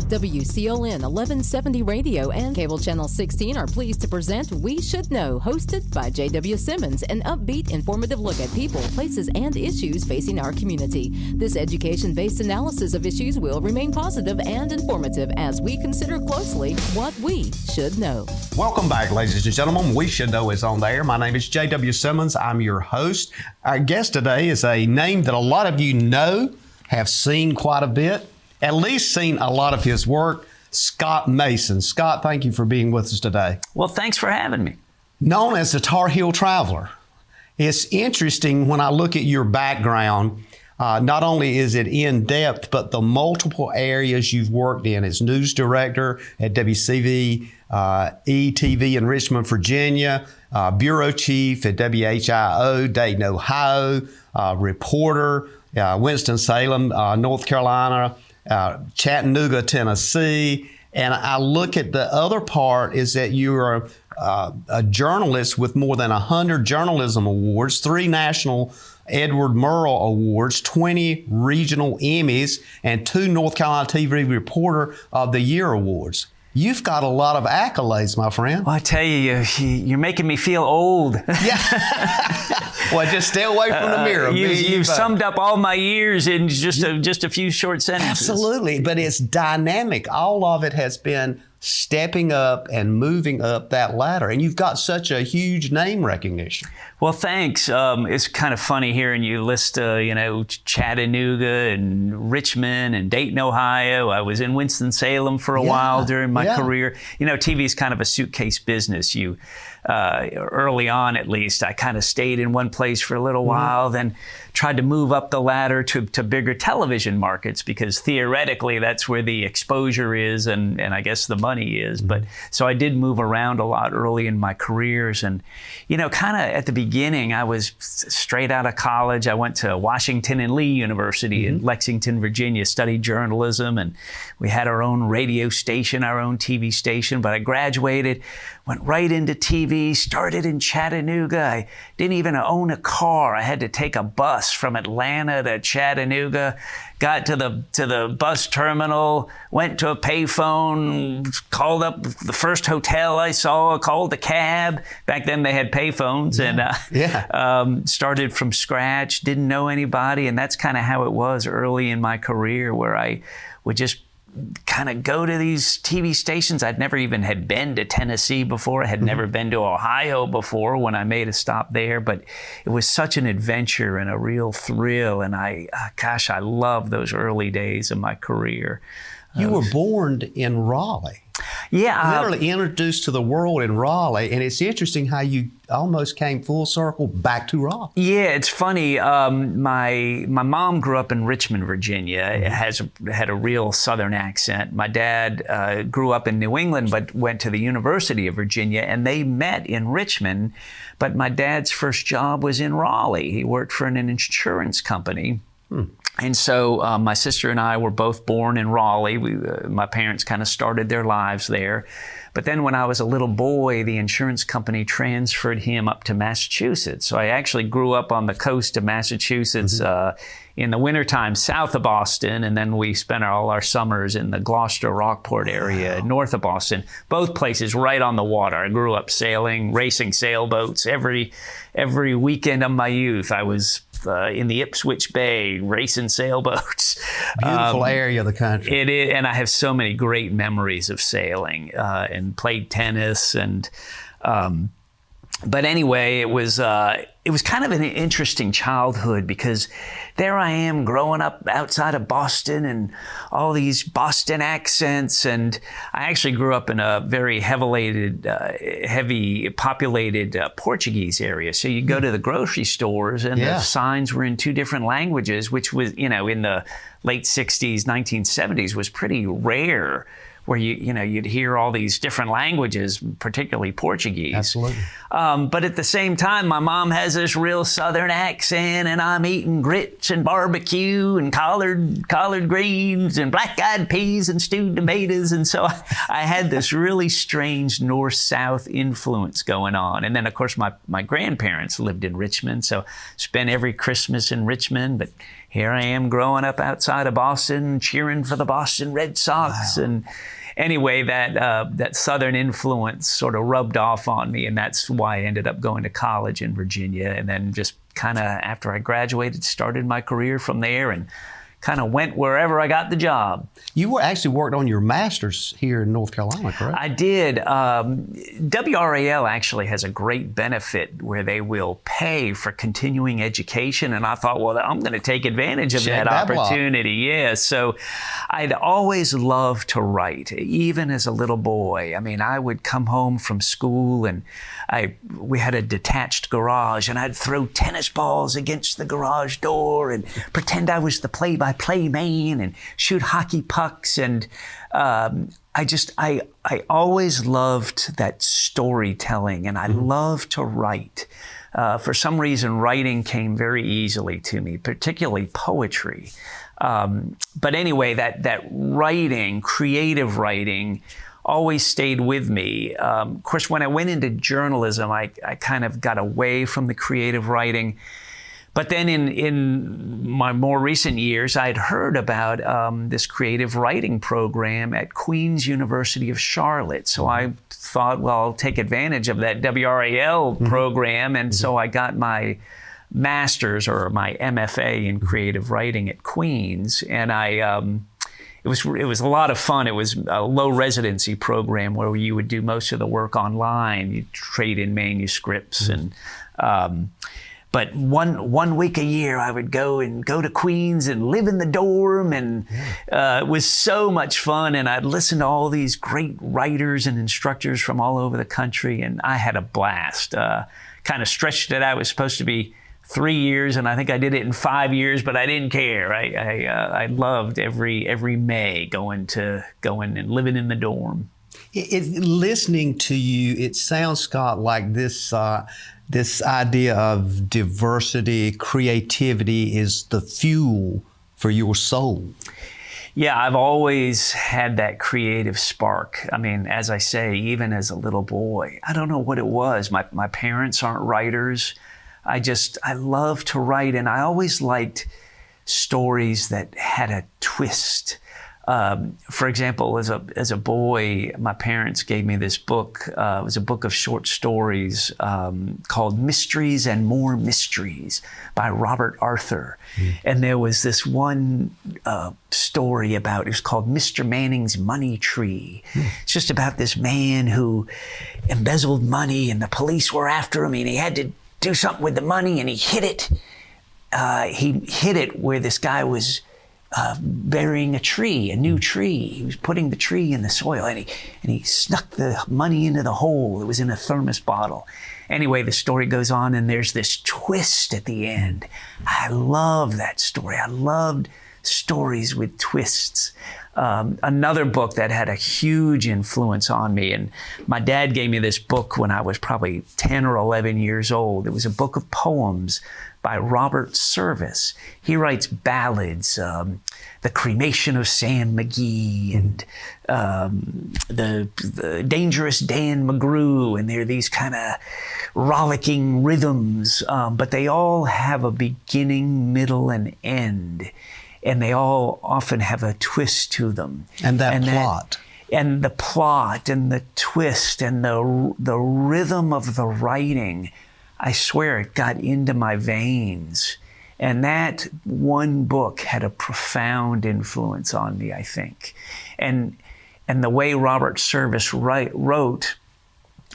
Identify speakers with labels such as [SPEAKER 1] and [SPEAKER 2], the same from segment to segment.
[SPEAKER 1] WCLN 1170 Radio and Cable Channel 16 are pleased to present We Should Know, hosted by JW Simmons, an upbeat, informative look at people, places, and issues facing our community. This education-based analysis of issues will remain positive and informative as we consider closely what we should know.
[SPEAKER 2] Welcome back, ladies and gentlemen. We Should Know is on the air. My name is JW Simmons. I'm your host. Our guest today is a name that a lot of you know, have seen quite a bit, at least seen a lot of his work, Scott Mason. Scott, thank you for being with us today.
[SPEAKER 3] Well, thanks for having me.
[SPEAKER 2] Known as the Tarheel Traveler. It's interesting when I look at your background, not only is it in depth, but the multiple areas you've worked in as news director at WCV, ETV in Richmond, Virginia, bureau chief at WHIO, Dayton, Ohio, reporter, Winston-Salem, North Carolina, Chattanooga, Tennessee. And I look at the other part is that you're a journalist with more than 100 journalism awards, 3 national Edward Murrow Awards, 20 regional Emmys, and 2 North Carolina TV Reporter of the Year Awards. You've got a lot of accolades, my friend.
[SPEAKER 3] Well, I tell you, you're making me feel old.
[SPEAKER 2] Yeah. Well, just stay away from the mirror.
[SPEAKER 3] You've summed up all my years in just a few short sentences.
[SPEAKER 2] Absolutely, but it's dynamic. All of it has been stepping up and moving up that ladder, and you've got such a huge name recognition.
[SPEAKER 3] Well, thanks. It's kind of funny hearing you list, Chattanooga and Richmond and Dayton, Ohio. I was in Winston-Salem for a while during my career. You know, TV is kind of a suitcase business. Early on, at least, I kind of stayed in one place for a little while, then tried to move up the ladder to bigger television markets, because theoretically that's where the exposure is and I guess the money is. But so I did move around a lot early in my careers. And, kind of at the beginning, I was straight out of college. I went to Washington and Lee University in Lexington, Virginia, studied journalism, and we had our own radio station, our own TV station. But I graduated, went right into TV, started in Chattanooga. I didn't even own a car. I had to take a bus from Atlanta to Chattanooga, got to the bus terminal, went to a payphone, called up the first hotel I saw, called the cab. Back then they had payphones, and started from scratch, didn't know anybody. And that's kind of how it was early in my career, where I would just kind of go to these TV stations. I'd never even had been to Tennessee before. I had never been to Ohio before when I made a stop there, but it was such an adventure and a real thrill. And I love those early days of my career.
[SPEAKER 2] You were born in Raleigh.
[SPEAKER 3] Yeah.
[SPEAKER 2] Literally introduced to the world in Raleigh. And it's interesting how you almost came full circle back to Raleigh.
[SPEAKER 3] Yeah, it's funny. My mom grew up in Richmond, Virginia. Had a real Southern accent. My dad grew up in New England, but went to the University of Virginia, and they met in Richmond. But my dad's first job was in Raleigh. He worked for an insurance company. And so my sister and I were both born in Raleigh. My parents kind of started their lives there. But then when I was a little boy, the insurance company transferred him up to Massachusetts. So I actually grew up on the coast of Massachusetts in the wintertime south of Boston. And then we spent all our summers in the Gloucester, Rockport area north of Boston. Both places right on the water. I grew up sailing, racing sailboats. Every weekend of my youth, I was in the Ipswich Bay, racing sailboats.
[SPEAKER 2] Beautiful area of the country.
[SPEAKER 3] It is, and I have so many great memories of sailing and played tennis. And but anyway, it was kind of an interesting childhood, because there I am growing up outside of Boston and all these Boston accents. And I actually grew up in a very heavy populated Portuguese area. So you go to the grocery stores and the signs were in 2 different languages, which was, in the late 60s, 1970s was pretty rare, where you'd hear all these different languages, particularly Portuguese.
[SPEAKER 2] Absolutely.
[SPEAKER 3] But at the same time, my mom has this real Southern accent, and I'm eating grits and barbecue and collard greens and black-eyed peas and stewed tomatoes. And so I had this really strange north-south influence going on. And then, of course, my grandparents lived in Richmond, so spent every Christmas in Richmond. But here I am growing up outside of Boston, cheering for the Boston Red Sox.
[SPEAKER 2] Wow.
[SPEAKER 3] And anyway, that Southern influence sort of rubbed off on me, and that's why I ended up going to college in Virginia, and then just kind of after I graduated, started my career from there, and kind of went wherever I got the job.
[SPEAKER 2] You actually worked on your master's here in North Carolina, correct?
[SPEAKER 3] I did. WRAL actually has a great benefit where they will pay for continuing education, and I thought, well, I'm going to take advantage of that opportunity. Yeah, so I'd always loved to write, even as a little boy. I mean, I would come home from school, and we had a detached garage, and I'd throw tennis balls against the garage door and pretend I was the play-by-play man and shoot hockey pucks. And I always loved that storytelling, and I loved to write. For some reason, writing came very easily to me, particularly poetry. But anyway, that writing, creative writing, always stayed with me. Of course, when I went into journalism, I kind of got away from the creative writing. But then in my more recent years, I'd heard about this creative writing program at Queen's University of Charlotte. So I thought, well, I'll take advantage of that WRAL program. And so I got my master's, or my MFA in creative writing at Queen's. And it was a lot of fun. It was a low residency program where you would do most of the work online. You trade in manuscripts, and but one week a year I would go to Queens and live in the dorm, and it was so much fun. And I'd listen to all these great writers and instructors from all over the country, and I had a blast. Kind of stretched it out. It was supposed to be 3 years, and I think I did it in 5 years, but I didn't care. I loved every May going and living in the dorm.
[SPEAKER 2] Listening to you, it sounds, Scott, like this idea of diversity, creativity is the fuel for your soul.
[SPEAKER 3] Yeah, I've always had that creative spark. I mean, as I say, even as a little boy, I don't know what it was. My parents aren't writers. I love to write, and I always liked stories that had a twist. For example, as a boy, my parents gave me this book. It was a book of short stories called Mysteries and More Mysteries by Robert Arthur. And there was this one story it was called Mr. Manning's Money Tree. It's just about this man who embezzled money, and the police were after him, and he had to do something with the money, and he hid it. He hid it where this guy was burying a new tree. He was putting the tree in the soil, and he snuck the money into the hole. It was in a thermos bottle. Anyway, the story goes on, and there's this twist at the end. I love that story. I loved stories with twists. Another book that had a huge influence on me, and my dad gave me this book when I was probably 10 or 11 years old. It was a book of poems by Robert Service. He writes ballads, The Cremation of Sam McGee, and the Dangerous Dan McGrew, and they're these kind of rollicking rhythms, but they all have a beginning, middle, and end. And they all often have a twist to them.
[SPEAKER 2] And the plot, and the twist, and the rhythm of the writing, I swear it got into my veins. And that one book had a profound influence on me, I think. And the way Robert Service wrote,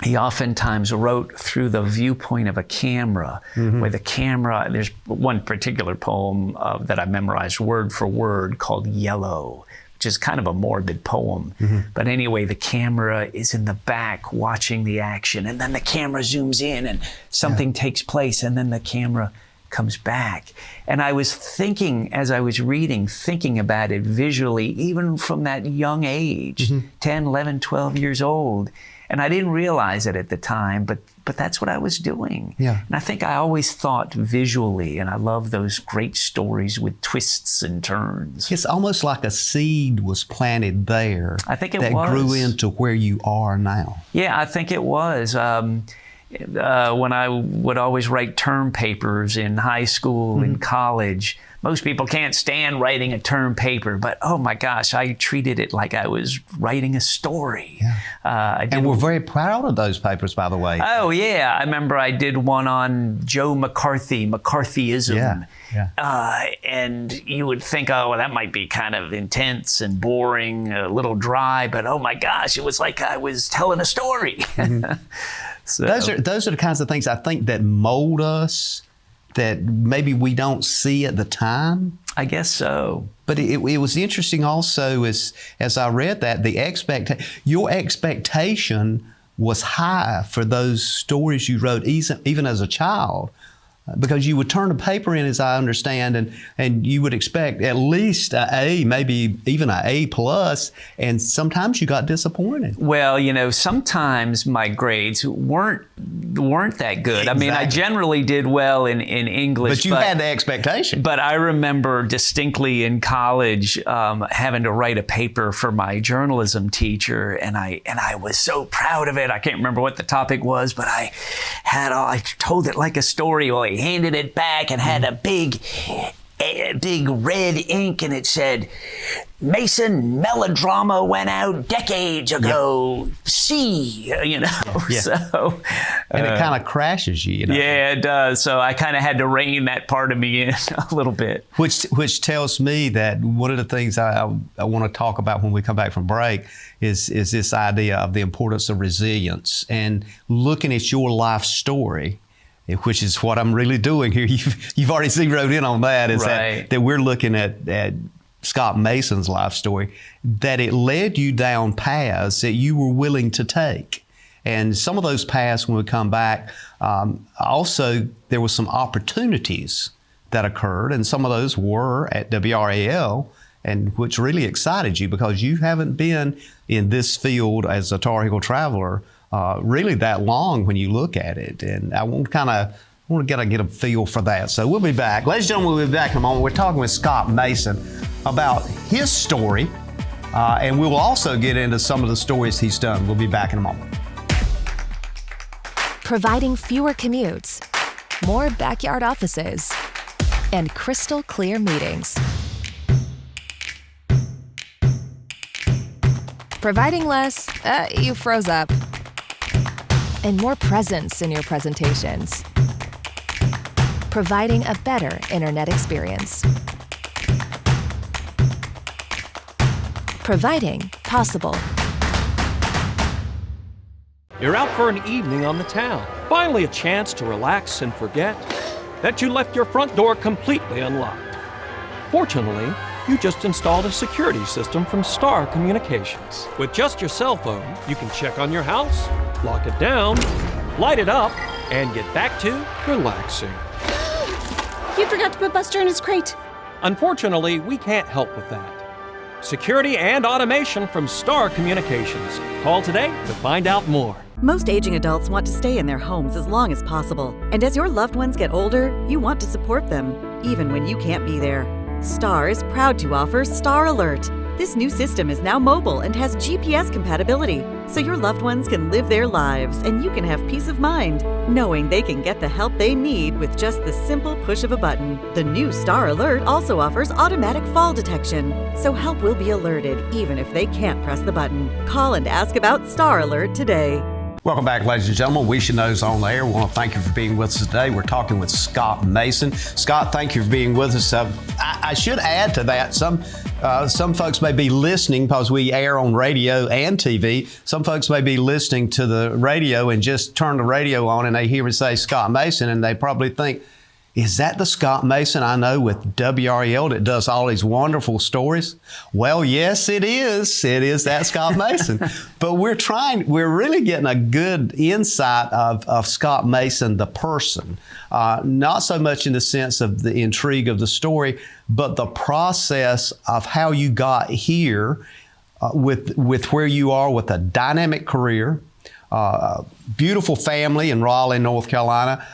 [SPEAKER 2] he oftentimes wrote through the viewpoint of a camera, where the camera, there's one particular poem that I memorized word for word called Yellow, which is kind of a morbid poem. But anyway, the camera is in the back watching the action, and then the camera zooms in and something takes place, and then the camera comes back. And I was thinking, as I was reading, thinking about it visually, even from that young age, 10, 11, 12 years old. And I didn't realize it at the time, but that's what I was doing. Yeah. And I think I always thought visually, and I love those great stories with twists and turns. It's almost like a seed was planted there.
[SPEAKER 3] I think
[SPEAKER 2] that grew into where you are now.
[SPEAKER 3] Yeah, I think it was. When I would always write term papers in high school and college, most people can't stand writing a term paper, but oh my gosh, I treated it like I was writing a story.
[SPEAKER 2] Yeah. And we're very proud of those papers, by the way.
[SPEAKER 3] Oh yeah, I remember I did one on Joe McCarthy, McCarthyism.
[SPEAKER 2] Yeah.
[SPEAKER 3] And you would think, oh, well, that might be kind of intense and boring, a little dry, but oh my gosh, it was like I was telling a story. So
[SPEAKER 2] those are the kinds of things I think that mold us, that maybe we don't see at the time.
[SPEAKER 3] I guess so.
[SPEAKER 2] But it was interesting also as I read that your expectation was high for those stories you wrote even as a child. Because you would turn the paper in, as I understand, and you would expect at least an A, maybe even an A+, and sometimes you got disappointed.
[SPEAKER 3] Well, you know, sometimes my grades weren't that good.
[SPEAKER 2] Exactly.
[SPEAKER 3] I mean, I generally did well in English.
[SPEAKER 2] But you had the expectation.
[SPEAKER 3] But I remember distinctly in college having to write a paper for my journalism teacher, and I was so proud of it. I can't remember what the topic was, but I told it like a story. Well, he handed it back and had a big red ink, and it said, Mason, melodrama went out decades ago. Yep. See, you know.
[SPEAKER 2] Yeah.
[SPEAKER 3] So,
[SPEAKER 2] and it kind of crashes you, you know.
[SPEAKER 3] Yeah, it does. So I kind of had to rein that part of me in a little bit.
[SPEAKER 2] Which tells me that one of the things I want to talk about when we come back from break is this idea of the importance of resilience and looking at your life story, which is what I'm really doing here. You've already zeroed in on that, is
[SPEAKER 3] right.
[SPEAKER 2] that we're looking at Scott Mason's life story, that it led you down paths that you were willing to take. And some of those paths, when we come back, also there were some opportunities that occurred, and some of those were at WRAL, and which really excited you because you haven't been in this field as a Tarheel Traveler really that long when you look at it. And I want to get a feel for that. So we'll be back. Ladies and gentlemen, we'll be back in a moment. We're talking with Scott Mason about his story, and we will also get into some of the stories he's done. We'll be back in a moment.
[SPEAKER 4] Providing fewer commutes, more backyard offices, and crystal clear meetings. Providing less, you froze up, and more presence in your presentations. Providing a better internet experience. Providing possible.
[SPEAKER 5] You're out for an evening on the town. Finally a chance to relax and forget that you left your front door completely unlocked. Fortunately, you just installed a security system from Star Communications. With just your cell phone, you can check on your house, lock it down, light it up, and get back to relaxing.
[SPEAKER 6] You forgot to put Buster in his crate.
[SPEAKER 5] Unfortunately, we can't help with that. Security and automation from Star Communications. Call today to find out more.
[SPEAKER 7] Most aging adults want to stay in their homes as long as possible. And as your loved ones get older, you want to support them, even when you can't be there. Star is proud to offer Star Alert. This new system is now mobile and has GPS compatibility, so your loved ones can live their lives and you can have peace of mind, knowing they can get the help they need with just the simple push of a button. The new Star Alert also offers automatic fall detection, so help will be alerted even if they can't press the button. Call and ask about Star Alert today.
[SPEAKER 2] Welcome back, ladies and gentlemen. We Should Know's on the air. We want to thank you for being with us today. We're talking with Scott Mason. Scott, thank you for being with us. I should add to that, some folks may be listening because we air on radio and TV. Some folks may be listening to the radio and just turn the radio on and they hear me say Scott Mason and they probably think, is that the Scott Mason I know with WRAL that does all these wonderful stories? Well, yes, it is. It is that Scott Mason. But we're really getting a good insight of Scott Mason, the person. Not so much in the sense of the intrigue of the story, but the process of how you got here with where you are with a dynamic career, beautiful family in Raleigh, North Carolina.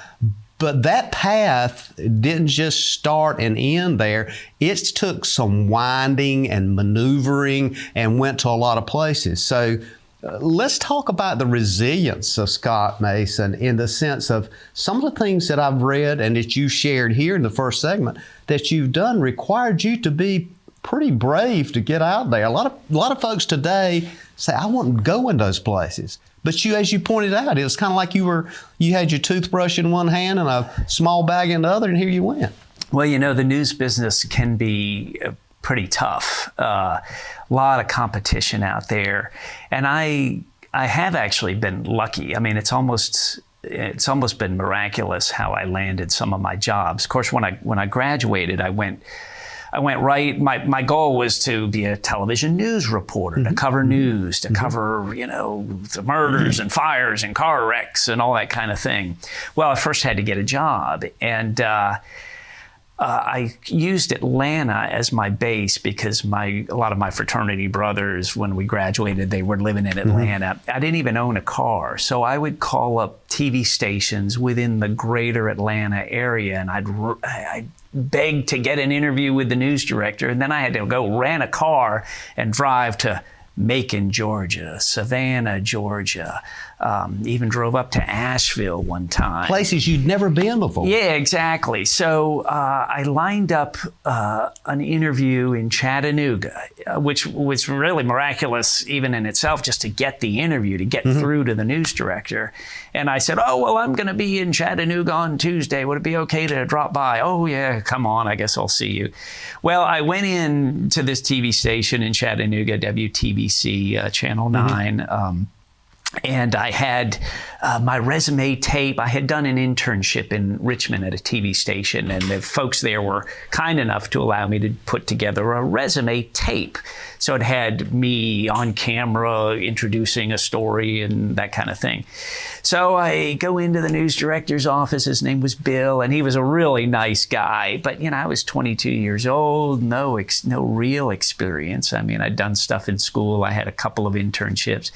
[SPEAKER 2] But that path didn't just start and end there. It took some winding and maneuvering and went to a lot of places. So Let's talk about the resilience of Scott Mason in the sense of some of the things that I've read and that you shared here in the first segment that you've done required you to be pretty brave to get out there. A lot of folks today say, I wouldn't go in those places. But you, as you pointed out, it was kind of like you had your toothbrush in one hand and a small bag in the other, and here you went.
[SPEAKER 3] Well, the news business can be pretty tough. A lot of competition out there. And I have actually been lucky. I mean, it's almost been miraculous how I landed some of my jobs. Of course, when I graduated, I went right. My goal was to be a television news reporter, to cover news, to cover, the murders and fires and car wrecks and all that kind of thing. Well, I first had to get a job, and I used Atlanta as my base because a lot of my fraternity brothers, when we graduated, they were living in Atlanta. I didn't even own a car, so I would call up TV stations within the greater Atlanta area, and I'd beg to get an interview with the news director, and then I had to go rent a car and drive to Macon, Georgia, Savannah, Georgia, even drove up to Asheville one time.
[SPEAKER 2] Places you'd never been before.
[SPEAKER 3] Yeah, exactly. So I lined up an interview in Chattanooga, which was really miraculous even in itself, just to get the interview, to get through to the news director. And I said, I'm going to be in Chattanooga on Tuesday. Would it be okay to drop by? Oh, yeah, come on. I guess I'll see you. Well, I went in to this TV station in Chattanooga, WTVC, Channel 9, and I had my resume tape. I had done an internship in Richmond at a TV station, and the folks there were kind enough to allow me to put together a resume tape. So it had me on camera introducing a story and that kind of thing. So I go into the news director's office. His name was Bill, and he was a really nice guy. But, I was 22 years old, no real experience. I mean, I'd done stuff in school. I had a couple of internships.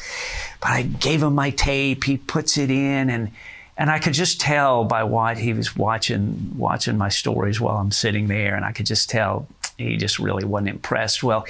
[SPEAKER 3] But I gave him my tape. He puts it in, and I could just tell by what he was watching my stories while I'm sitting there, and I could just tell he just really wasn't impressed. Well,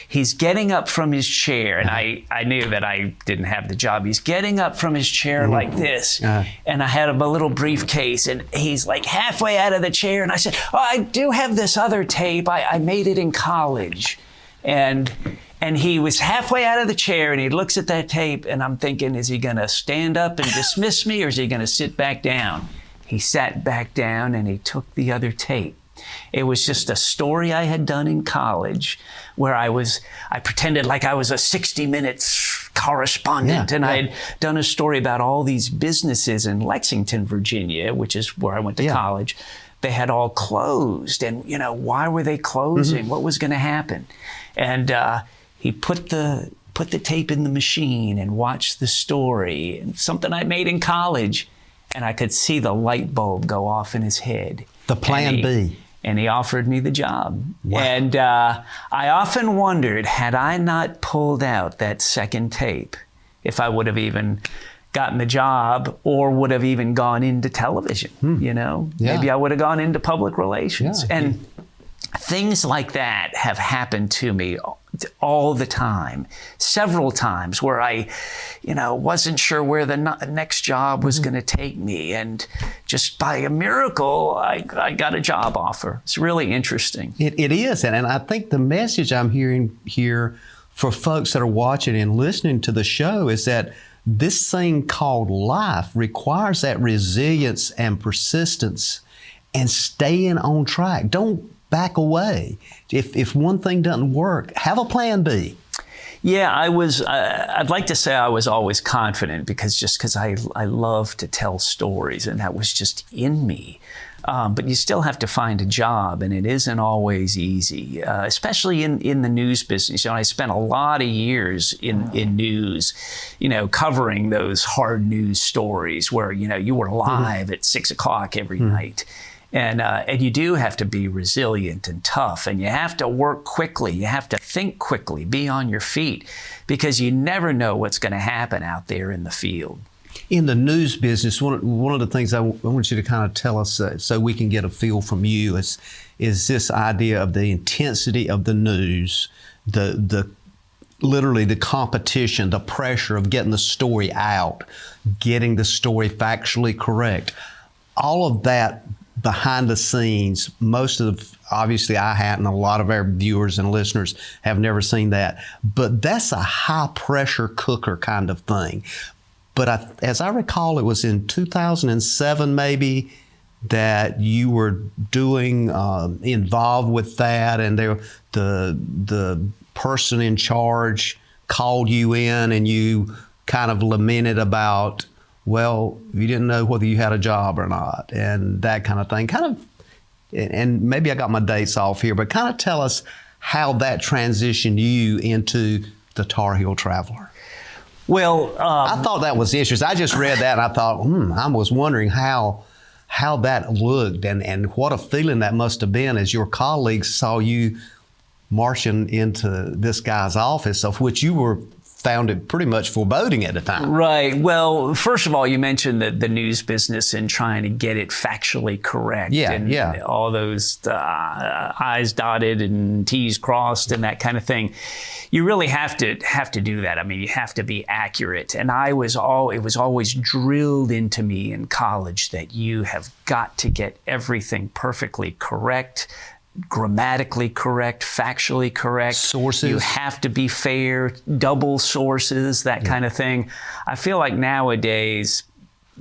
[SPEAKER 3] he's getting up from his chair, and I knew that I didn't have the job. He's getting up from his chair like this, and I had a little briefcase, and he's like halfway out of the chair, and I said, I do have this other tape. I made it in college. And he was halfway out of the chair, and he looks at that tape, and I'm thinking, is he going to stand up and dismiss me, or is he going to sit back down? He sat back down, and he took the other tape. It was just a story I had done in college where I pretended like I was a 60 Minutes correspondent, and I had done a story about all these businesses in Lexington, Virginia, which is where I went to college. They had all closed, and why were they closing? What was going to happen? And he put the tape in the machine and watched the story, and something I made in college, and I could see the light bulb go off in his head.
[SPEAKER 2] The plan B.
[SPEAKER 3] And he offered me the job.
[SPEAKER 2] Wow.
[SPEAKER 3] And I often wondered, had I not pulled out that second tape, if I would have even gotten the job or would have even gone into television, Maybe I would have gone into public relations. And things like that have happened to me all the time, several times, where I, wasn't sure where the next job was going to take me. And just by a miracle, I got a job offer. It's really interesting.
[SPEAKER 2] It is. And I think the message I'm hearing here for folks that are watching and listening to the show is that this thing called life requires that resilience and persistence and staying on track. Don't back away. If one thing doesn't work, have a plan B.
[SPEAKER 3] Yeah, I'd like to say I was always confident because I love to tell stories, and that was just in me. But you still have to find a job, and it isn't always easy, especially in the news business. I spent a lot of years in news, covering those hard news stories where, you were live at 6 o'clock every night. And you do have to be resilient and tough, and you have to work quickly. You have to think quickly, be on your feet, because you never know what's going to happen out there in the field.
[SPEAKER 2] In the news business, one of the things I want you to kind of tell us so we can get a feel from you is this idea of the intensity of the news, the literally the competition, the pressure of getting the story out, getting the story factually correct, all of that behind the scenes, obviously I hadn't, a lot of our viewers and listeners have never seen that, but that's a high pressure cooker kind of thing. But as I recall, it was in 2007 maybe that you were doing, involved with that, and the person in charge called you in and you kind of lamented about, well, you didn't know whether you had a job or not, and that kind of thing. And maybe I got my dates off here, but kind of tell us how that transitioned you into the Tarheel Traveler.
[SPEAKER 3] Well,
[SPEAKER 2] I thought that was interesting. I just read that and I thought, I was wondering how that looked and what a feeling that must have been as your colleagues saw you marching into this guy's office, of which you were found it pretty much foreboding at the time.
[SPEAKER 3] Right. Well, first of all, you mentioned the news business and trying to get it factually correct. And all those I's dotted and T's crossed and that kind of thing. You really have to do that. I mean, you have to be accurate. And it was always drilled into me in college that you have got to get everything perfectly correct, grammatically correct, factually correct.
[SPEAKER 2] Sources.
[SPEAKER 3] You have to be fair, double sources, that kind of thing. I feel like nowadays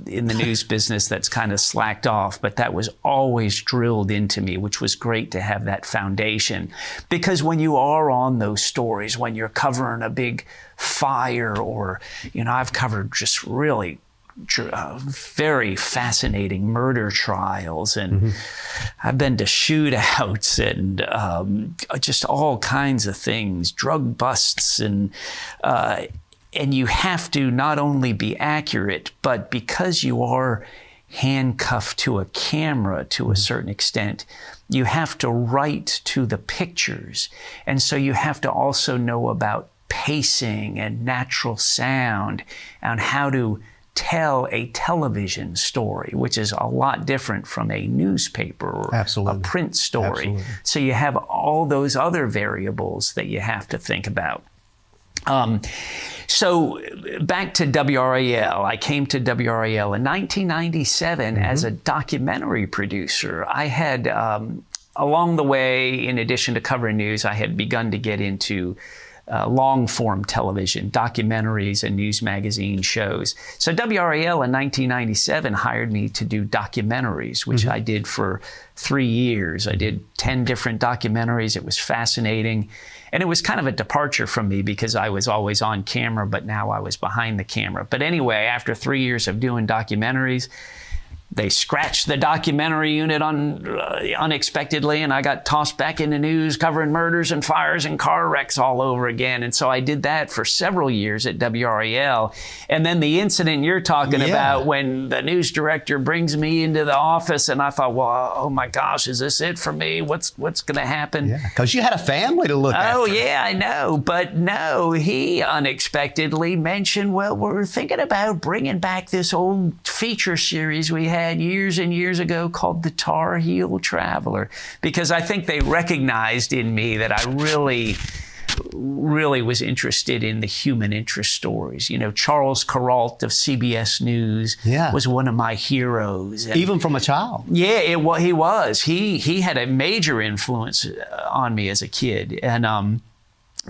[SPEAKER 3] in the news business that's kind of slacked off, but that was always drilled into me, which was great to have that foundation. Because when you are on those stories, when you're covering a big fire or, I've covered just really very fascinating murder trials, and I've been to shootouts and just all kinds of things, drug busts, and you have to not only be accurate, but because you are handcuffed to a camera to a certain extent, you have to write to the pictures, and so you have to also know about pacing and natural sound and how to tell a television story, which is a lot different from a newspaper or a print story. Absolutely. So you have all those other variables that you have to think about. So back to WRAL. I came to WRAL in 1997 as a documentary producer. I had, along the way, in addition to covering news, I had begun to get into long-form television, documentaries and news magazine shows. So WRAL in 1997 hired me to do documentaries, which I did for 3 years. I did 10 different documentaries. It was fascinating. And it was kind of a departure from me because I was always on camera, but now I was behind the camera. But anyway, after 3 years of doing documentaries, they scratched the documentary unit unexpectedly, and I got tossed back into news covering murders and fires and car wrecks all over again. And so I did that for several years at WRAL. And then the incident you're talking about, when the news director brings me into the office, and I thought, well, oh my gosh, is this it for me? What's going to happen? Yeah,
[SPEAKER 2] because you had a family to look after.
[SPEAKER 3] Oh, yeah, I know. But no, he unexpectedly mentioned, well, we're thinking about bringing back this old feature series we had years and years ago called the Tarheel Traveler, because I think they recognized in me that I really was interested in the human interest stories. Charles Kuralt of CBS News was one of my heroes. And
[SPEAKER 2] even from a child.
[SPEAKER 3] Yeah, he was. He had a major influence on me as a kid. And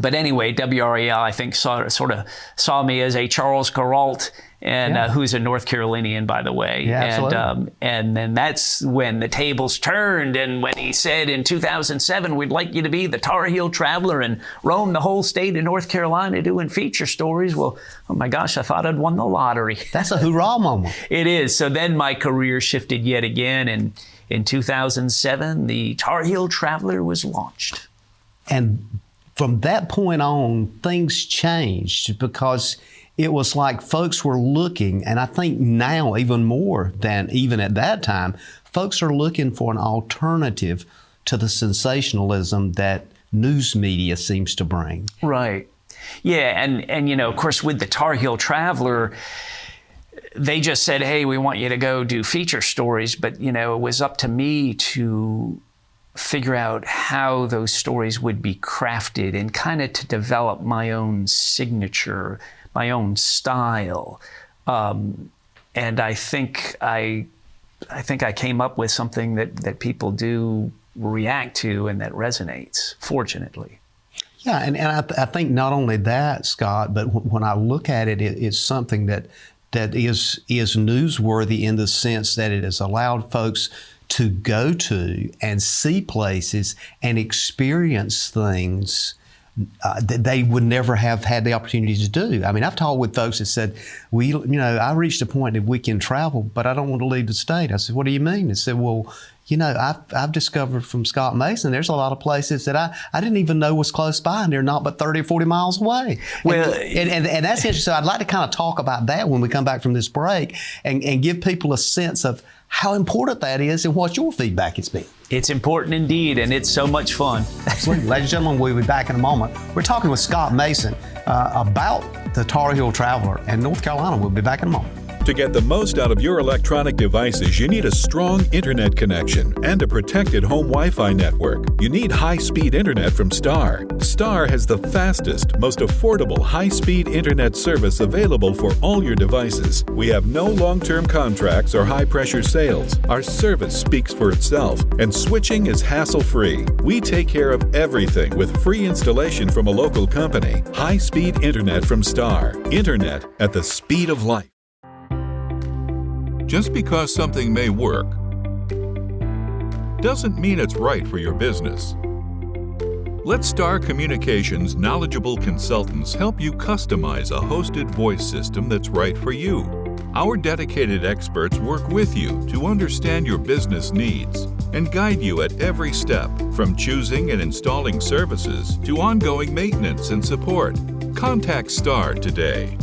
[SPEAKER 3] but anyway, WRAL, I think, sort of saw me as a Charles Kuralt, and who's a North Carolinian, by the way.
[SPEAKER 2] Yeah, absolutely.
[SPEAKER 3] And then that's when the tables turned, and when he said in 2007, we'd like you to be the Tarheel Traveler and roam the whole state of North Carolina doing feature stories. Well, oh my gosh, I thought I'd won the lottery.
[SPEAKER 2] That's a hoorah moment.
[SPEAKER 3] It is. So then my career shifted yet again, and in 2007, the Tarheel Traveler was launched.
[SPEAKER 2] And from that point on, things changed because it was like folks were looking, and I think now even more than even at that time, folks are looking for an alternative to the sensationalism that news media seems to bring.
[SPEAKER 3] Right. Yeah, and of course, with the Tarheel Traveler, they just said, hey, we want you to go do feature stories, but it was up to me to figure out how those stories would be crafted and kind of to develop my own signature, my own style. And I think I came up with something that people do react to and that resonates, fortunately.
[SPEAKER 2] Yeah, and I think not only that, Scott, but when I look at it, it's something that is newsworthy in the sense that it has allowed folks to go to and see places and experience things that they would never have had the opportunity to do. I mean, I've talked with folks that said, I reached a point that we can travel, but I don't want to leave the state. I said, what do you mean? They said, well, I've discovered from Scott Mason, there's a lot of places that I didn't even know was close by, and they're not but 30 or 40 miles away. Well, and that's interesting. So I'd like to kind of talk about that when we come back from this break and give people a sense of how important that is and what your feedback has been.
[SPEAKER 3] It's important indeed, and it's so much fun.
[SPEAKER 2] Ladies and gentlemen, we'll be back in a moment. We're talking with Scott Mason about the Tarheel Traveler in North Carolina. We'll be back in a moment.
[SPEAKER 8] To get the most out of your electronic devices, you need a strong internet connection and a protected home Wi-Fi network. You need high-speed internet from Star. Star has the fastest, most affordable high-speed internet service available for all your devices. We have no long-term contracts or high-pressure sales. Our service speaks for itself, and switching is hassle-free. We take care of everything with free installation from a local company. High-speed internet from Star. Internet at the speed of light. Just because something may work doesn't mean it's right for your business. Let Star Communications' knowledgeable consultants help you customize a hosted voice system that's right for you. Our dedicated experts work with you to understand your business needs and guide you at every step, from choosing and installing services to ongoing maintenance and support. Contact Star today.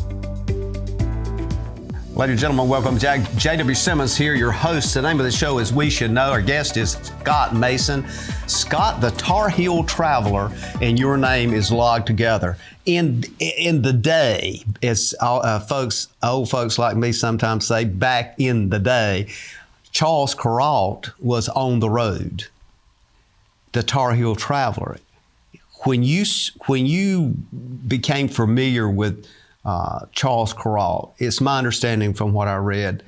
[SPEAKER 2] Ladies and gentlemen, welcome. JW Simmons here, your host. The name of the show is We Should Know. Our guest is Scott Mason. Scott, the Tarheel Traveler, and your name is logged together. In the day, as old folks like me sometimes say, back in the day, Charles Kuralt was on the road, the Tarheel Traveler. When you became familiar with Charles Kuralt, it's my understanding from what I read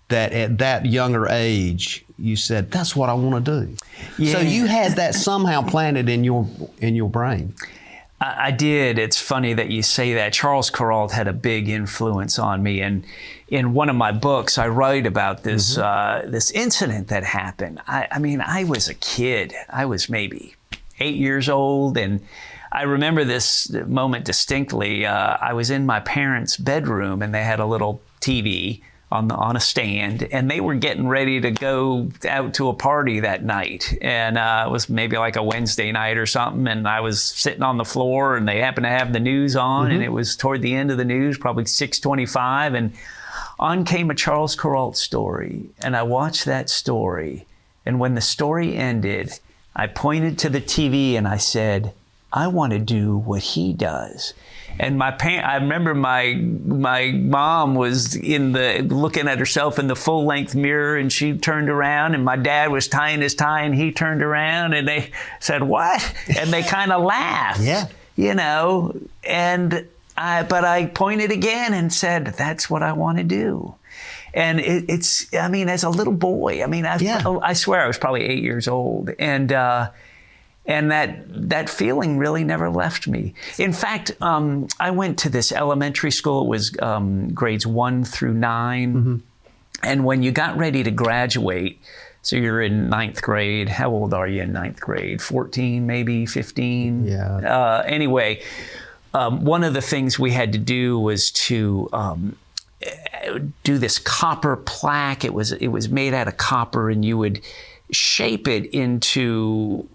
[SPEAKER 2] that at that younger age, you said, that's what I want to do. Yeah. So you had that somehow planted in your brain.
[SPEAKER 3] I did. It's funny that you say that. Charles Kuralt had a big influence on me. And in one of my books, I write about this, this incident that happened. I mean, I was a kid. I was maybe 8 years old, and I remember this moment distinctly. I was in my parents' bedroom, and they had a little TV on a stand, and they were getting ready to go out to a party that night. And it was maybe like a Wednesday night or something, and I was sitting on the floor, and they happened to have the news on, and it was toward the end of the news, probably 6:25, and on came a Charles Kuralt story. And I watched that story, and when the story ended, I pointed to the TV and I said, I want to do what he does. And I remember my mom was looking at herself in the full-length mirror, and she turned around, and my dad was tying his tie, and he turned around, and they said, what? And they kind of laughed, you know. And I pointed again and said, that's what I want to do. And I mean, as a little boy, I mean, I swear I was probably 8 years old. And that feeling really never left me. In fact, I went to this elementary school. It was grades 1 through 9. And when you got ready to graduate, so you're in 9th grade. How old are you in 9th grade? 14, maybe 15? Yeah. Anyway, one of the things we had to do was to do this copper plaque. It was made out of copper, and you would shape it into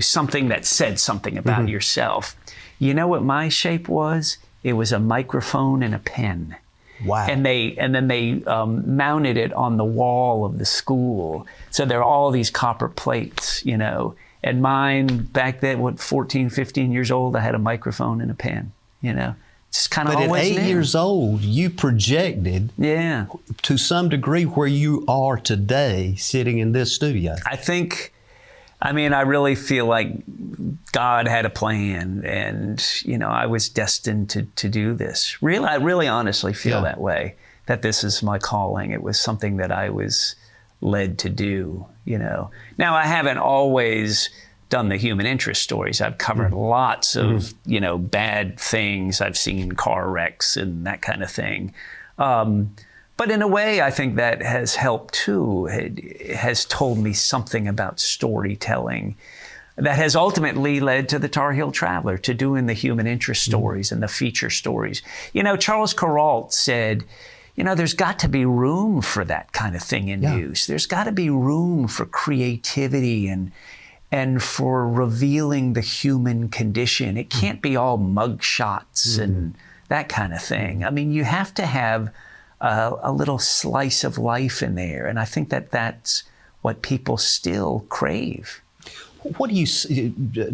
[SPEAKER 3] something that said something about yourself. You know what my shape was? It was a microphone and a pen. Wow. And then they mounted it on the wall of the school. So there are all these copper plates, you know. And mine, back then, 14, 15 years old, I had a microphone and a pen, you know. Just kind of always
[SPEAKER 2] But at 8
[SPEAKER 3] there.
[SPEAKER 2] years old, you projected to some degree where you are today sitting in this studio.
[SPEAKER 3] I think I mean, I really feel like God had a plan, and I was destined to do this. Really, I really honestly feel that way, that this is my calling. It was something that I was led to do, Now, I haven't always done the human interest stories. I've covered lots of, bad things. I've seen car wrecks and that kind of thing. But in a way, I think that has helped too. It has told me something about storytelling that has ultimately led to the Tarheel Traveler, to doing the human interest stories and the feature stories. Charles Kuralt said, there's got to be room for that kind of thing in news. There's got to be room for creativity and for revealing the human condition. It can't be all mug shots and that kind of thing. I mean, you have to have a little slice of life in there. And I think that that's what people still crave.
[SPEAKER 2] What do you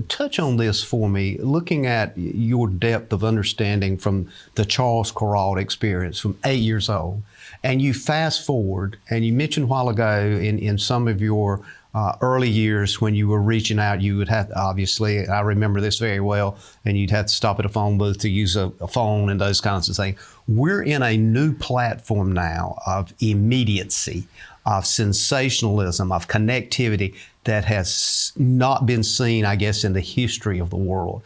[SPEAKER 2] touch on this for me, looking at your depth of understanding from the Charles Kuralt experience from 8 years old, and you fast forward, and you mentioned a while ago in some of your early years when you were reaching out, you would have, obviously, I remember this very well, and you'd have to stop at a phone booth to use a phone and those kinds of things. We're in a new platform now of immediacy, of sensationalism, of connectivity that has not been seen, I guess, in the history of the world.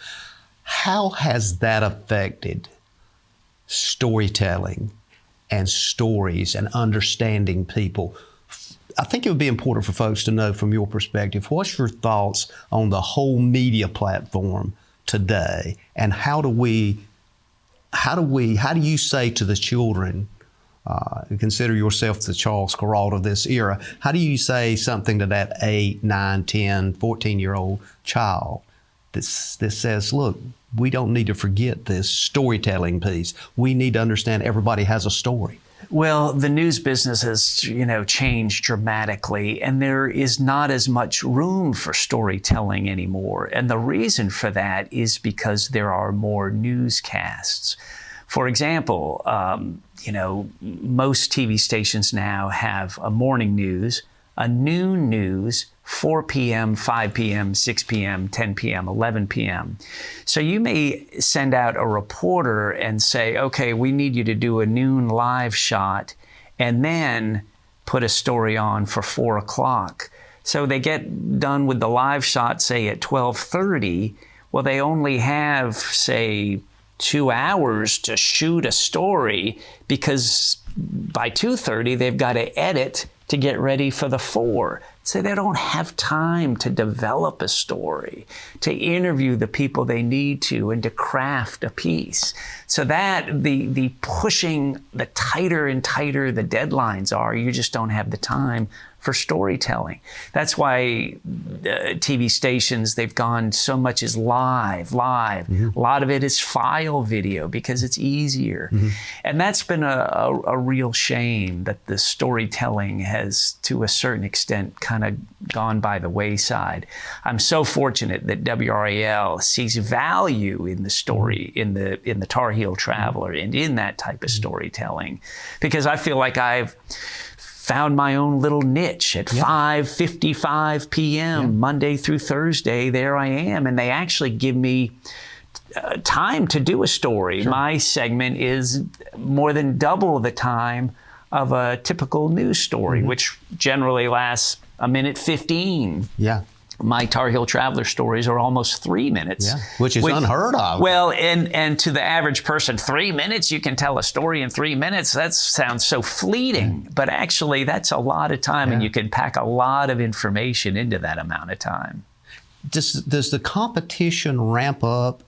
[SPEAKER 2] How has that affected storytelling and stories and understanding people? I think it would be important for folks to know from your perspective, what's your thoughts on the whole media platform today, and how do you say to the children, consider yourself the Charles Kuralt of this era, how do you say something to that 8, 9, 10, 14-year-old child that says, look, we don't need to forget this storytelling piece. We need to understand everybody has a story.
[SPEAKER 3] Well, the news business has, changed dramatically, and there is not as much room for storytelling anymore. And the reason for that is because there are more newscasts. For example, most TV stations now have a morning news, a noon news, 4 p.m., 5 p.m., 6 p.m., 10 p.m., 11 p.m. So you may send out a reporter and say, okay, we need you to do a noon live shot and then put a story on for 4 o'clock. So they get done with the live shot, say at 12:30. Well, they only have, say, 2 hours to shoot a story because by 2:30 they've got to edit to get ready for the 4. So they don't have time to develop a story, to interview the people they need to, and to craft a piece. So that the pushing, the tighter and tighter the deadlines are, you just don't have the time for storytelling. That's why TV stations, they've gone so much as live. A lot of it is file video because it's easier. And that's been a real shame, that the storytelling has, to a certain extent, kind of gone by the wayside. I'm so fortunate that WRAL sees value in the story, in the Tarheel Traveler, and in that type of storytelling, because I feel like I've found my own little niche at 5:55 p.m. Monday through Thursday. There I am, and they actually give me time to do a story. My segment is more than double the time of a typical news story, which generally lasts a minute 15. My Tarheel Traveler stories are almost 3 minutes.
[SPEAKER 2] Which is unheard of.
[SPEAKER 3] Well, and to the average person, 3 minutes, you can tell a story in 3 minutes. That sounds so fleeting, but actually that's a lot of time, and you can pack a lot of information into that amount of time.
[SPEAKER 2] Does the competition ramp up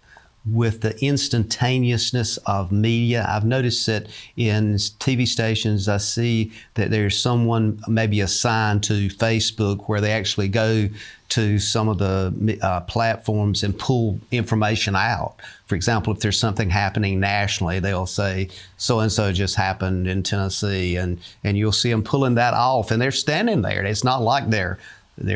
[SPEAKER 2] with the instantaneousness of media? I've noticed that in TV stations, I see that there's someone maybe assigned to Facebook where they actually go to some of the platforms and pull information out. For example, if there's something happening nationally, they'll say, so-and-so just happened in Tennessee, and you'll see them pulling that off, and they're standing there. It's not like they're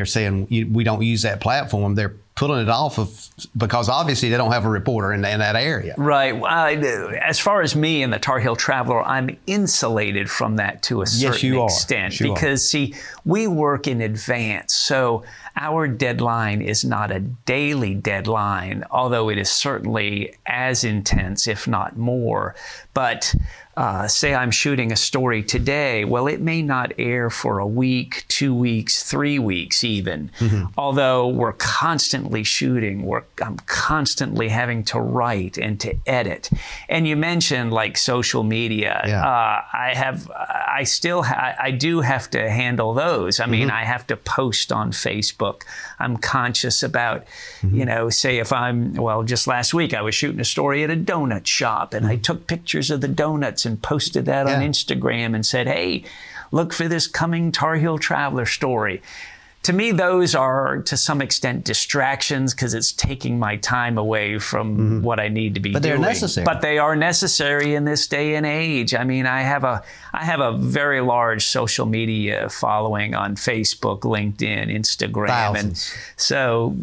[SPEAKER 2] saying, we don't use that platform. They're pulling it off of, because obviously they don't have a reporter in that area.
[SPEAKER 3] Right. As far as me and the Tarheel Traveler, I'm insulated from that to a certain extent.
[SPEAKER 2] Yes, you are.
[SPEAKER 3] Because, see, we work in advance. So our deadline is not a daily deadline, although it is certainly as intense, if not more. But say I'm shooting a story today, well, it may not air for a week, 2 weeks, 3 weeks even. Although we're constantly shooting, I'm constantly having to write and to edit. And you mentioned like social media. I do have to handle those. I mean, I have to post on Facebook. I'm conscious about, you know, say if just last week I was shooting a story at a donut shop and I took pictures of the donuts and posted that on Instagram and said, hey, look for this coming Tarheel Traveler story. To me, those are, to some extent, distractions because it's taking my time away from what I need to be doing.
[SPEAKER 2] But they're necessary.
[SPEAKER 3] But they are necessary in this day and age. I mean, I have a very large social media following on Facebook, LinkedIn, Instagram.
[SPEAKER 2] Thousands.
[SPEAKER 3] And so,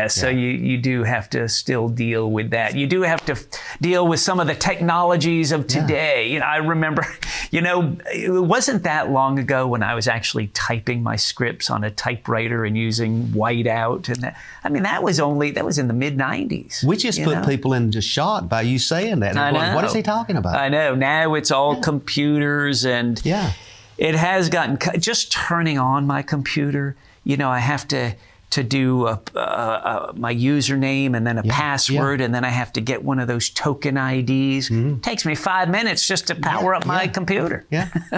[SPEAKER 3] so you do have to still deal with that. You do have to deal with some of the technologies of today. You know, I remember, you know, it wasn't that long ago when I was actually typing my scripts on a typewriter and using whiteout, and that was in the mid-90s.
[SPEAKER 2] We just put people into shock by you saying that.
[SPEAKER 3] I know.
[SPEAKER 2] What is he talking about?
[SPEAKER 3] I know. Now it's all computers, and it has gotten, just turning on my computer, you know, I have to do my username and then a password, and then I have to get one of those token IDs. It takes me 5 minutes just to power up my computer.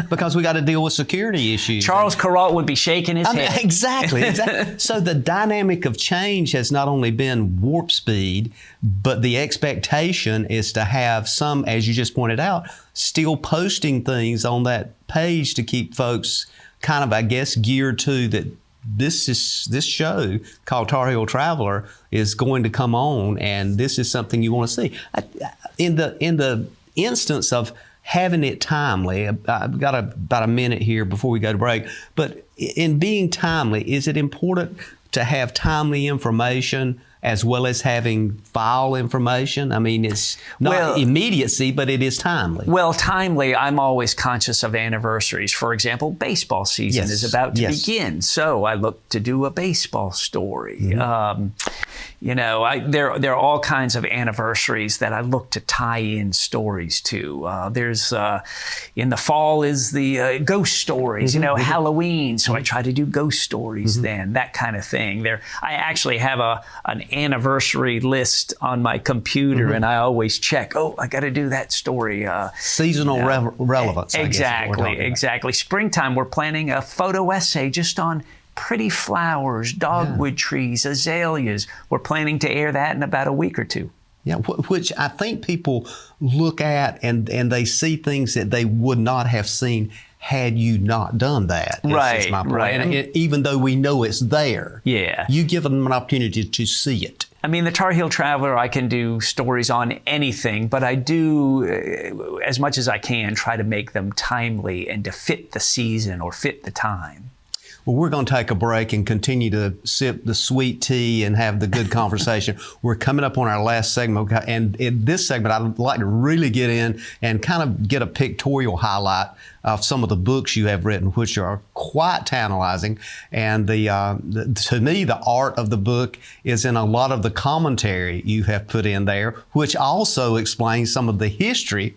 [SPEAKER 2] Because we got to deal with security issues.
[SPEAKER 3] Charles Kuralt would be shaking his head.
[SPEAKER 2] Exactly. So the dynamic of change has not only been warp speed, but the expectation is to have some, as you just pointed out, still posting things on that page to keep folks kind of, I guess, geared to that. This show called Tarheel Traveler is going to come on, and this is something you want to see. In the instance of having it timely, I've got about a minute here before we go to break, but in being timely, is it important to have timely information as well as having file information? I mean, it's not immediacy, but it is timely.
[SPEAKER 3] Well, timely, I'm always conscious of anniversaries. For example, baseball season is about to begin, so I look to do a baseball story. You know, there are all kinds of anniversaries that I look to tie in stories to. There's, in the fall is the ghost stories, you know, Halloween, so I try to do ghost stories then, that kind of thing. I actually have an anniversary list on my computer, and I always check, I got to do that story.
[SPEAKER 2] Seasonal relevance.
[SPEAKER 3] Exactly. Springtime, we're planning a photo essay just on pretty flowers, dogwood trees, azaleas. We're planning to air that in about a week or two.
[SPEAKER 2] Yeah, which I think people look at and they see things that they would not have seen had you not done that.
[SPEAKER 3] Right,
[SPEAKER 2] my point.
[SPEAKER 3] right.
[SPEAKER 2] And even though we know it's there, you give them an opportunity to see it.
[SPEAKER 3] I mean, the Tarheel Traveler, I can do stories on anything, but I do, as much as I can, try to make them timely and to fit the season or fit the time.
[SPEAKER 2] Well, we're going to take a break and continue to sip the sweet tea and have the good conversation. We're coming up on our last segment, and in this segment, I'd like to really get in and kind of get a pictorial highlight of some of the books you have written, which are quite tantalizing. And to me, the art of the book is in a lot of the commentary you have put in there, which also explains some of the history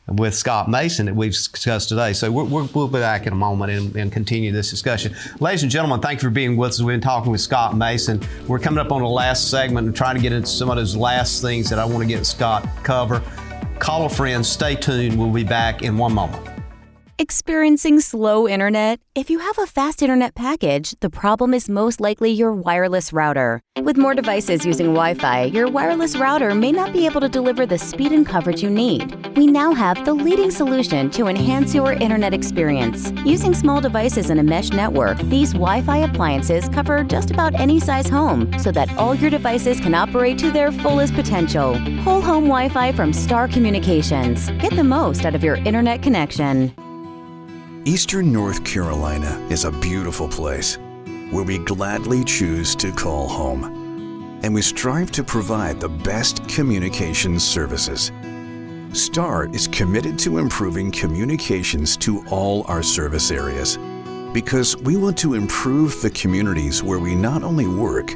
[SPEAKER 2] with Scott Mason that we've discussed today. So we'll be back in a moment and continue this discussion. Ladies and gentlemen, thank you for being with us. We've been talking with Scott Mason. We're coming up on the last segment and trying to get into some of those last things that I want to get Scott cover. Call a friend, stay tuned. We'll be back in one moment.
[SPEAKER 9] Experiencing slow internet? If you have a fast internet package, the problem is most likely your wireless router. With more devices using Wi-Fi, your wireless router may not be able to deliver the speed and coverage you need. We now have the leading solution to enhance your internet experience. Using small devices in a mesh network, these Wi-Fi appliances cover just about any size home so that all your devices can operate to their fullest potential. Whole home Wi-Fi from Star Communications. Get the most out of your internet connection.
[SPEAKER 10] Eastern North Carolina is a beautiful place where we gladly choose to call home. and we strive to provide the best communications services. STAR is committed to improving communications to all our service areas because we want to improve the communities where we not only work,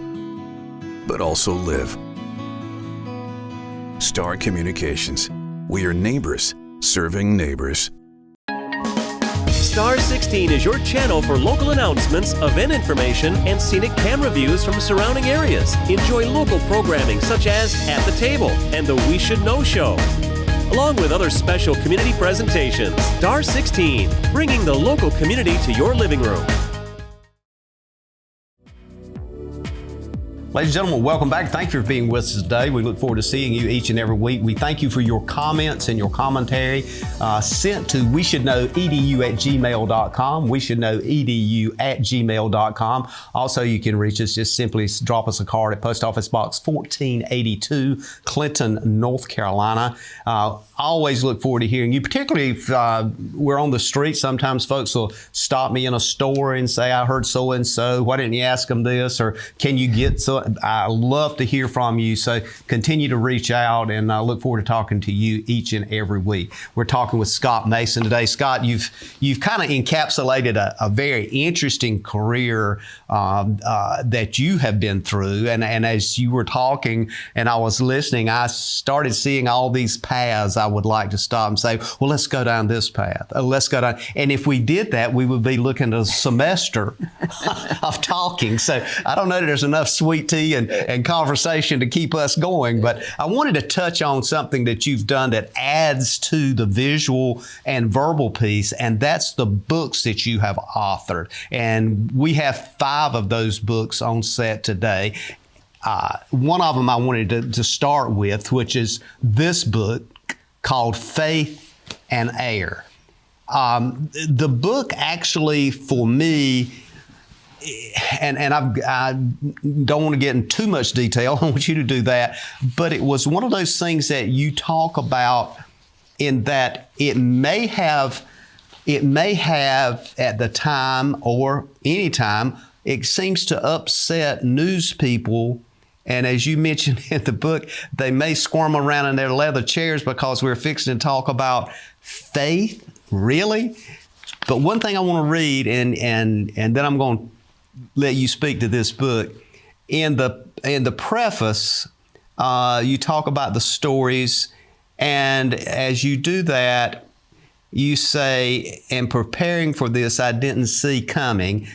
[SPEAKER 10] but also live. STAR Communications. We are neighbors serving neighbors.
[SPEAKER 11] Star 16 is your channel for local announcements, event information, and scenic camera views from surrounding areas. Enjoy local programming such as At the Table and the We Should Know Show, along with other special community presentations. Star 16, bringing the local community to your living room.
[SPEAKER 2] Ladies and gentlemen, welcome back. Thank you for being with us today. We look forward to seeing you each and every week. We thank you for your comments and your commentary sent to weshouldknowedu@gmail.com, weshouldknowedu@gmail.com. Also, you can reach us, just simply drop us a card at Post Office Box 1482, Clinton, North Carolina. Always look forward to hearing you, particularly if we're on the street. Sometimes folks will stop me in a store and say, I heard so-and-so, why didn't you ask them this? Or can you get so? I love to hear from you, so continue to reach out, and I look forward to talking to you each and every week. We're talking with Scott Mason today. Scott, you've kind of encapsulated a very interesting career that you have been through, and as you were talking and I was listening, I started seeing all these paths I would like to stop and say, well, let's go down this path. Let's go down. And if we did that, we would be looking at a semester of talking. So I don't know that there's enough sweet tea and conversation to keep us going, but I wanted to touch on something that you've done that adds to the visual and verbal piece, and that's the books that you have authored. And we have 5 of those books on set today. One of them I wanted to start with, which is this book called Faith and Air. The book actually, for me, and I don't want to get in too much detail. I don't want you to do that. But it was one of those things that you talk about in that it may have at the time or any time, it seems to upset news people. And as you mentioned in the book, they may squirm around in their leather chairs because we're fixing to talk about faith, really? But one thing I want to read, and then I'm going to let you speak to this book. In the preface, you talk about the stories, and as you do that, you say, in preparing for this, I didn't see coming,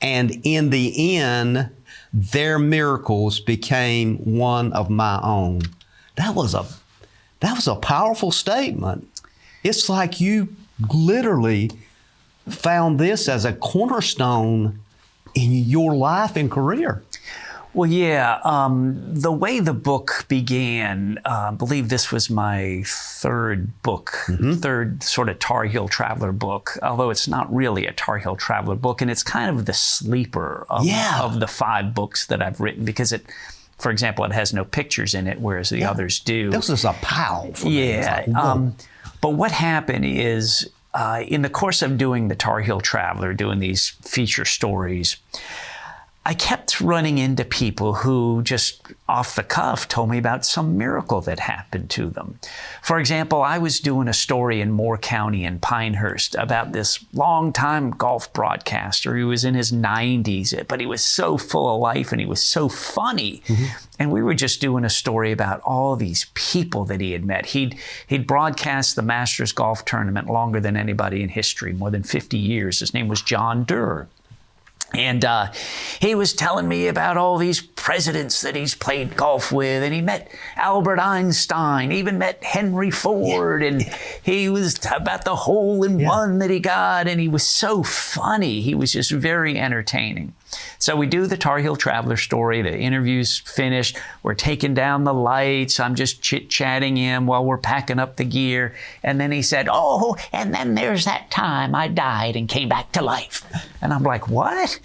[SPEAKER 2] and in the end, their miracles became one of my own. That was a powerful statement. It's like you literally found this as a cornerstone in your life and career.
[SPEAKER 3] Well, yeah. The way the book began, I believe this was my third book, third sort of Tarheel Traveler book, although it's not really a Tarheel Traveler book, and it's kind of the sleeper of the 5 books that I've written, because it, for example, it has no pictures in it, whereas the others do.
[SPEAKER 2] This is a powerful.
[SPEAKER 3] Yeah. But what happened is, in the course of doing the Tarheel Traveler, doing these feature stories, I kept running into people who just off the cuff told me about some miracle that happened to them. For example, I was doing a story in Moore County in Pinehurst about this longtime golf broadcaster. He was in his 90s, but he was so full of life and he was so funny. And we were just doing a story about all these people that he had met. He'd broadcast the Masters Golf Tournament longer than anybody in history, more than 50 years. His name was John Durr. And he was telling me about all these presidents that he's played golf with, and he met Albert Einstein, even met Henry Ford, and he was about the hole-in-one that he got, and he was so funny. He was just very entertaining. So we do the Tarheel Traveler story. The interview's finished. We're taking down the lights. I'm just chit-chatting him while we're packing up the gear. And then he said, and then there's that time I died and came back to life. And I'm like, what?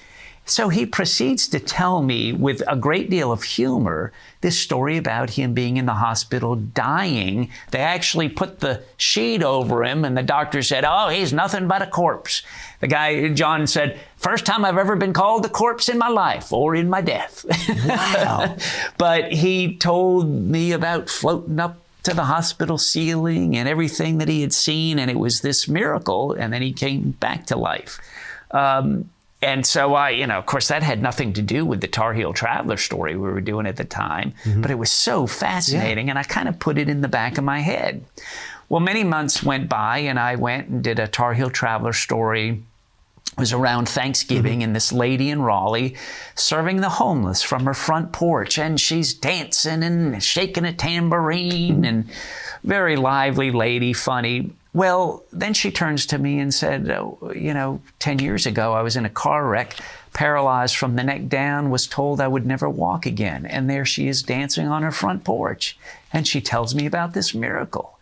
[SPEAKER 3] So he proceeds to tell me with a great deal of humor this story about him being in the hospital dying. They actually put the sheet over him and the doctor said, "Oh, he's nothing but a corpse." The guy, John, said, "First time I've ever been called a corpse in my life or in my death."
[SPEAKER 2] Wow.
[SPEAKER 3] But he told me about floating up to the hospital ceiling and everything that he had seen, and it was this miracle, and then he came back to life. And so of course, that had nothing to do with the Tarheel Traveler story we were doing at the time, but it was so fascinating, and I kind of put it in the back of my head. Well, many months went by, and I went and did a Tarheel Traveler story. It was around Thanksgiving, and this lady in Raleigh serving the homeless from her front porch, and she's dancing and shaking a tambourine, and very lively lady, funny. Well, then she turns to me and said, 10 years ago, I was in a car wreck, paralyzed from the neck down, was told I would never walk again. And there she is dancing on her front porch. And she tells me about this miracle.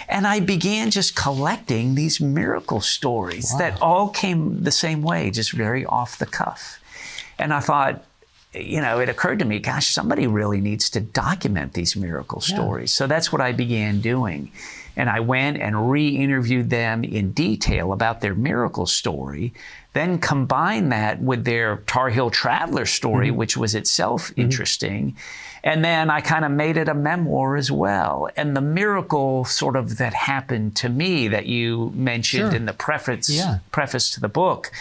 [SPEAKER 3] And I began just collecting these miracle stories that all came the same way, just very off the cuff. And I thought, it occurred to me, gosh, somebody really needs to document these miracle stories. So that's what I began doing. And I went and re-interviewed them in detail about their miracle story, then combined that with their Tarheel Traveler story, which was itself interesting. And then I kind of made it a memoir as well. And the miracle sort of that happened to me that you mentioned in the preface to the book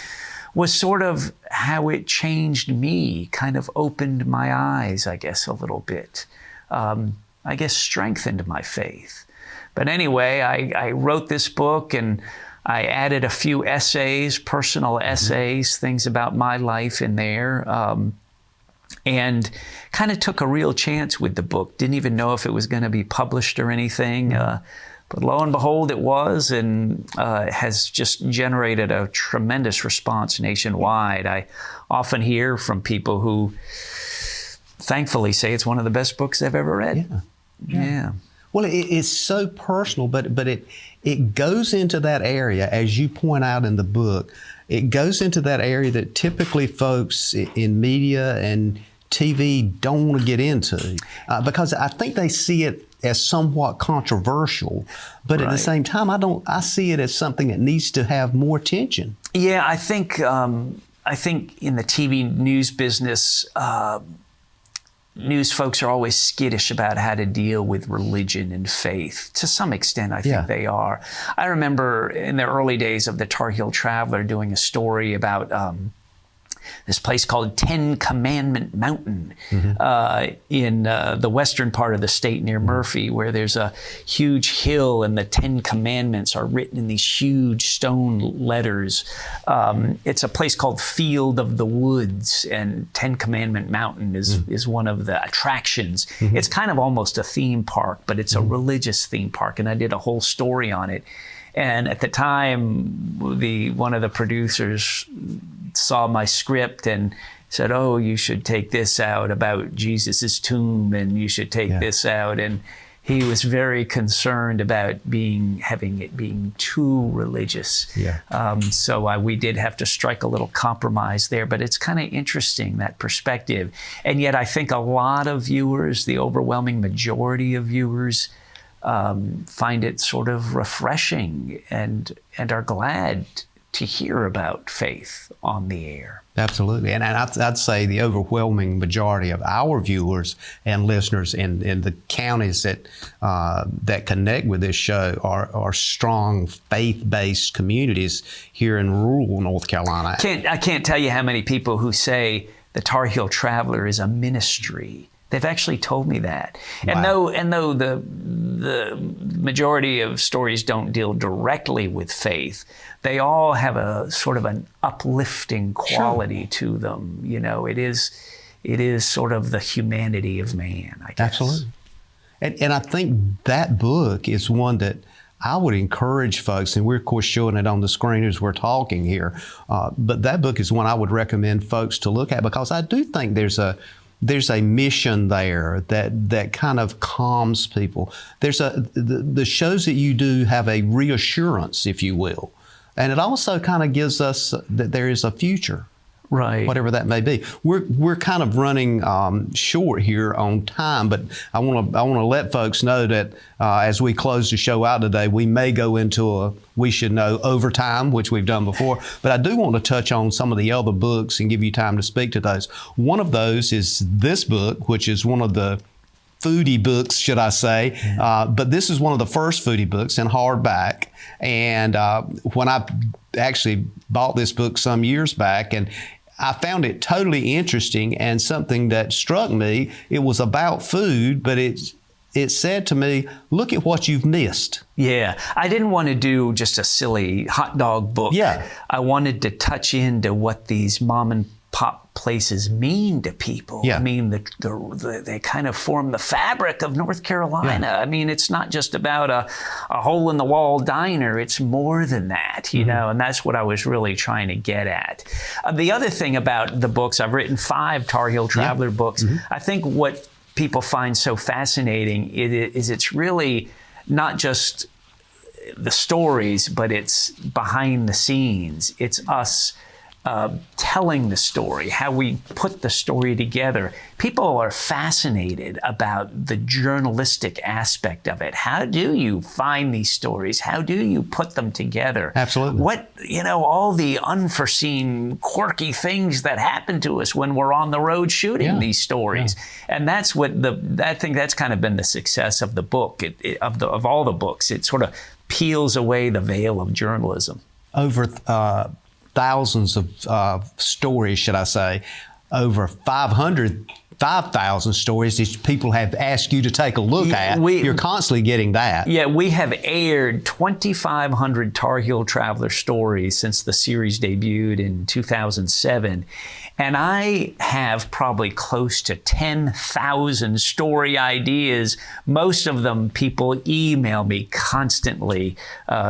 [SPEAKER 3] was sort of how it changed me, kind of opened my eyes, I guess, a little bit. Strengthened my faith. But anyway, I wrote this book and I added a few essays, personal essays, things about my life in there, and kind of took a real chance with the book. Didn't even know if it was going to be published or anything. But lo and behold, it was, and has just generated a tremendous response nationwide. I often hear from people who thankfully say it's one of the best books they've ever read. Yeah.
[SPEAKER 2] Well, it's so personal, but it goes into that area, as you point out in the book, it goes into that area that typically folks in media and TV don't want to get into, because I think they see it as somewhat controversial, but at the same time, I see it as something that needs to have more attention.
[SPEAKER 3] Yeah, I think in the TV news business, news folks are always skittish about how to deal with religion and faith. To some extent, I think they are. I remember in the early days of the Tarheel Traveler doing a story about this place called 10 Commandment Mountain in the western part of the state near Murphy, where there's a huge hill and the 10 Commandments are written in these huge stone letters. It's a place called Field of the Woods, and 10 Commandment Mountain is one of the attractions. It's kind of almost a theme park, but it's a religious theme park, and I did a whole story on it. And at the time, one of the producers saw my script and said, "Oh, you should take this out about Jesus's tomb, and you should take this out." And he was very concerned about having it being too religious. So we did have to strike a little compromise there, but it's kind of interesting, that perspective. And yet I think a lot of viewers, the overwhelming majority of viewers, find it sort of refreshing and are glad to hear about faith on the air.
[SPEAKER 2] Absolutely. And I'd say the overwhelming majority of our viewers and listeners in the counties that connect with this show are strong faith-based communities here in rural North Carolina.
[SPEAKER 3] I can't tell you how many people who say the Tarheel Traveler is a ministry. They've actually told me that. Wow. And though the majority of stories don't deal directly with faith, they all have a sort of an uplifting quality to them. It is sort of the humanity of man, I guess.
[SPEAKER 2] Absolutely. And I think that book is one that I would encourage folks, and we're of course showing it on the screen as we're talking here, but that book is one I would recommend folks to look at, because I do think there's a mission there that kind of calms people. The shows that you do have a reassurance, if you will, and it also kind of gives us that there is a future.
[SPEAKER 3] Right.
[SPEAKER 2] Whatever that may be. We're kind of running short here on time, but I want to let folks know that as we close the show out today, we may go into a We Should Know overtime, which we've done before. But I do want to touch on some of the other books and give you time to speak to those. One of those is this book, which is one of the foodie books, should I say. But this is one of the first foodie books in hardback. And when I actually bought this book some years back, and I found it totally interesting and something that struck me. It was about food, but it said to me, look at what you've missed.
[SPEAKER 3] Yeah, I didn't want to do just a silly hot dog book.
[SPEAKER 2] Yeah.
[SPEAKER 3] I wanted to touch into what these mom and pop places mean to people.
[SPEAKER 2] Yeah.
[SPEAKER 3] I mean, they kind of form the fabric of North Carolina. Yeah. I mean, it's not just about a hole-in-the-wall diner. It's more than that, you know, and that's what I was really trying to get at. The other thing about the books, I've written 5 Tarheel Traveler books. I think what people find so fascinating is it's really not just the stories, but it's behind the scenes. It's us telling the story, how we put the story together. People are fascinated about the journalistic aspect of it. How do you find these stories? How do you put them together?
[SPEAKER 2] Absolutely.
[SPEAKER 3] What, you know, all the unforeseen, quirky things that happen to us when we're on the road shooting these stories. And that's what I think that's kind of been the success of the book, of all the books. It sort of peels away the veil of journalism.
[SPEAKER 2] Over thousands of stories, should I say, over 5,000 stories that people have asked you to take a look at. You're constantly getting that.
[SPEAKER 3] Yeah, we have aired 2,500 Tarheel Traveler stories since the series debuted in 2007. And I have probably close to 10,000 story ideas. Most of them people email me constantly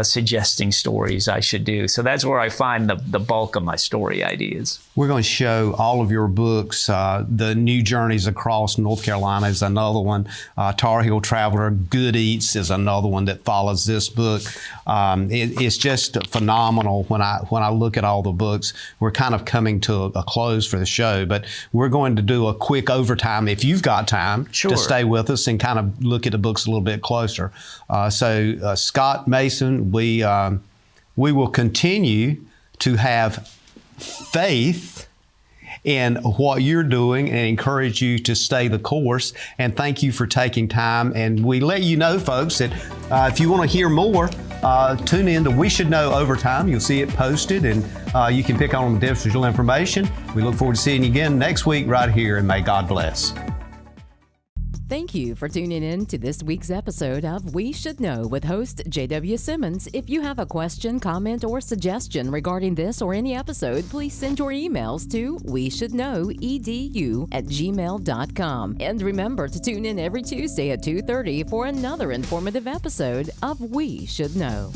[SPEAKER 3] suggesting stories I should do. So that's where I find the bulk of my story ideas.
[SPEAKER 2] We're going to show all of your books. The New Journeys Across North Carolina is another one. Tarheel Traveler, Good Eats is another one that follows this book. It's just phenomenal when I look at all the books. We're kind of coming to a close for the show, but we're going to do a quick overtime if you've got time to stay with us and kind of look at the books a little bit closer. So Scott Mason, we will continue to have faith in what you're doing and encourage you to stay the course. And thank you for taking time. And we let you know, folks, that if you want to hear more, tune in to We Should Know Overtime. You'll see it posted, and you can pick on the additional information. We look forward to seeing you again next week right here, and may God bless.
[SPEAKER 1] Thank you for tuning in to this week's episode of We Should Know with host JW Simmons. If you have a question, comment, or suggestion regarding this or any episode, please send your emails to weshouldknowedu@gmail.com. And remember to tune in every Tuesday at 2:30 for another informative episode of We Should Know.